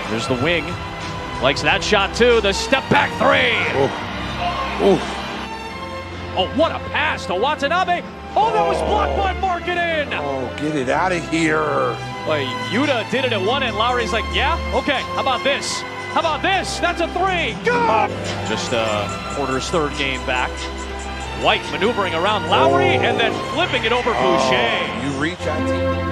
There's the wing. Likes that shot too. The step back three. Oh, what a pass to Watanabe. Oh, that was blocked by Markkanen. Oh, get it out of here. Well, Yuta did it at one end. Lowry's like, yeah, okay, how about this? How about this? That's a three. Go! Just Porter's third game back. White maneuvering around Lowry and then flipping it over Boucher. You reach out to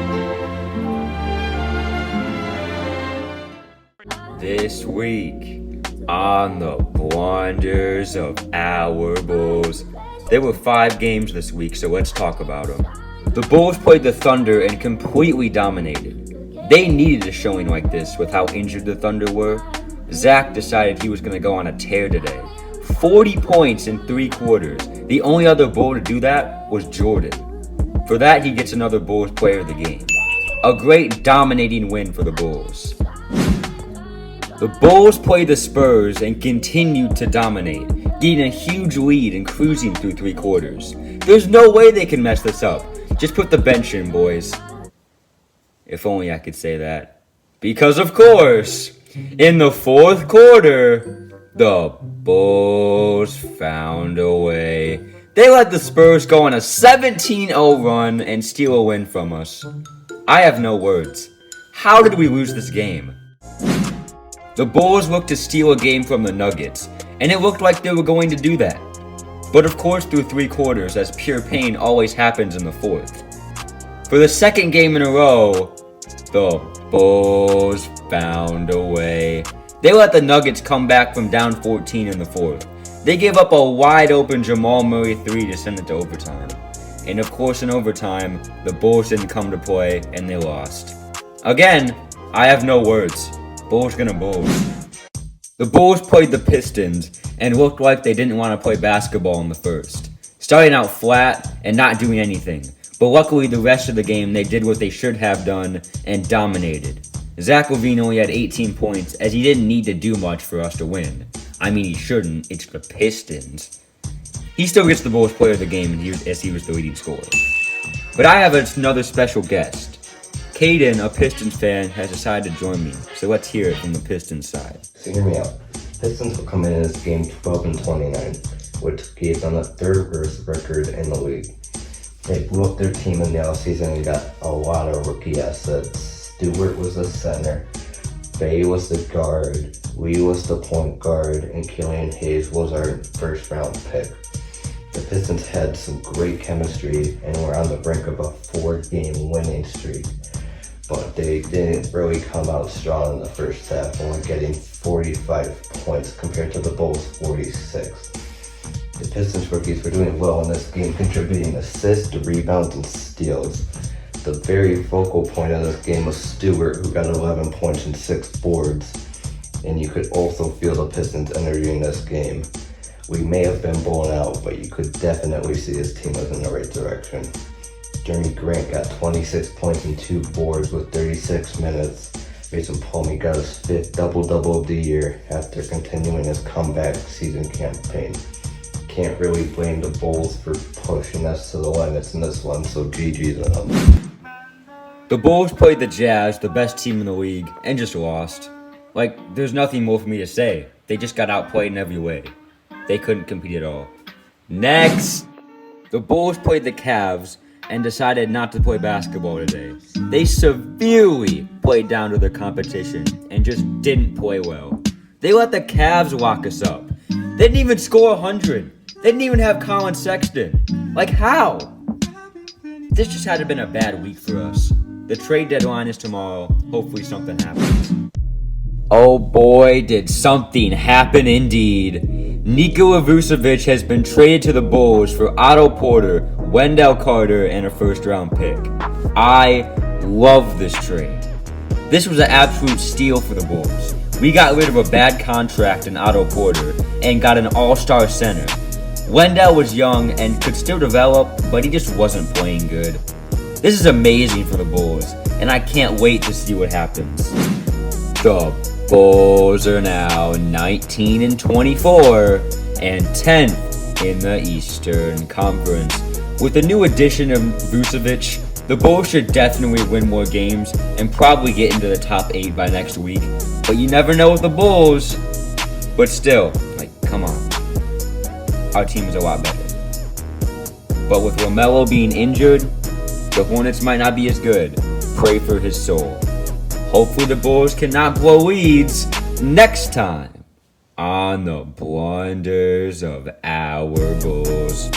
This week on the Blunders of our Bulls. There were 5 games this week, so let's talk about them. The Bulls played the Thunder and completely dominated. They needed a showing like this with how injured the Thunder were. Zach decided he was going to go on a tear today. 40 points in 3 quarters. The only other Bull to do that was Jordan. For that, he gets another Bulls player of the game. A great dominating win for the Bulls. The Bulls played the Spurs and continued to dominate, getting a huge lead and cruising through 3 quarters. There's no way they can mess this up. Just put the bench in, boys. If only I could say that. Because of course, in the 4th quarter, the Bulls found a way. They let the Spurs go on a 17-0 run and steal a win from us. I have no words. How did we lose this game? The Bulls looked to steal a game from the Nuggets, and it looked like they were going to do that. But of course through 3 quarters, as pure pain always happens in the 4th. For the 2nd game in a row, the Bulls found a way. They let the Nuggets come back from down 14 in the 4th. They gave up a wide open Jamal Murray 3 to send it to overtime. And of course in overtime, the Bulls didn't come to play and they lost. Again, I have no words. Bulls gonna Bulls. The Bulls played the Pistons and looked like they didn't want to play basketball in the 1st. Starting out flat and not doing anything. But luckily the rest of the game they did what they should have done and dominated. Zach LaVine only had 18 points as he didn't need to do much for us to win. I mean he shouldn't, it's the Pistons. He still gets the Bulls player of the game as he was the leading scorer. But I have another special guest. Caden, a Pistons fan, has decided to join me, so let's hear it from the Pistons side. So hear me out. Pistons will come in this game 12-29, which gave them the 3rd worst record in the league. They blew up their team in the offseason and got a lot of rookie assets. Stewart was the center, Bay was the guard, Lee was the point guard, and Killian Hayes was our 1st round pick. The Pistons had some great chemistry and were on the brink of a 4-game winning streak. But they didn't really come out strong in the 1st half, only getting 45 points compared to the Bulls' 46. The Pistons rookies were doing well in this game, contributing assists, rebounds, and steals. The very focal point of this game was Stewart, who got 11 points and 6 boards. And you could also feel the Pistons' energy in this game. We may have been blown out, but you could definitely see his team was in the right direction. Jeremy Grant got 26 points and 2 boards with 36 minutes. Mason Plumlee got his 5th double-double of the year after continuing his comeback season campaign. Can't really blame the Bulls for pushing us to the limits in this one, so GG's on them. The Bulls played the Jazz, the best team in the league, and just lost. Like, there's nothing more for me to say. They just got outplayed in every way. They couldn't compete at all. Next! The Bulls played the Cavs and decided not to play basketball today. They severely played down to their competition and just didn't play well. They let the Cavs lock us up. They didn't even score 100. They didn't even have Colin Sexton. Like, how? This just had to been a bad week for us. The trade deadline is tomorrow. Hopefully something happens. Oh boy, did something happen indeed. Nikola Vucevic has been traded to the Bulls for Otto Porter, Wendell Carter, and a 1st round pick. I love this trade. This was an absolute steal for the Bulls. We got rid of a bad contract in Otto Porter and got an all-star center. Wendell was young and could still develop, but he just wasn't playing good. This is amazing for the Bulls, and I can't wait to see what happens. The Bulls are now 19-24 and 10th in the Eastern Conference. With the new addition of Vucevic, The Bulls should definitely win more games and probably get into the top 8 by next week. But you never know with the Bulls. But still, like, come on. Our team is a lot better. But with LaMelo being injured, the Hornets might not be as good. Pray for his soul. Hopefully the Bulls cannot blow leads next time on the Blunders of our Bulls.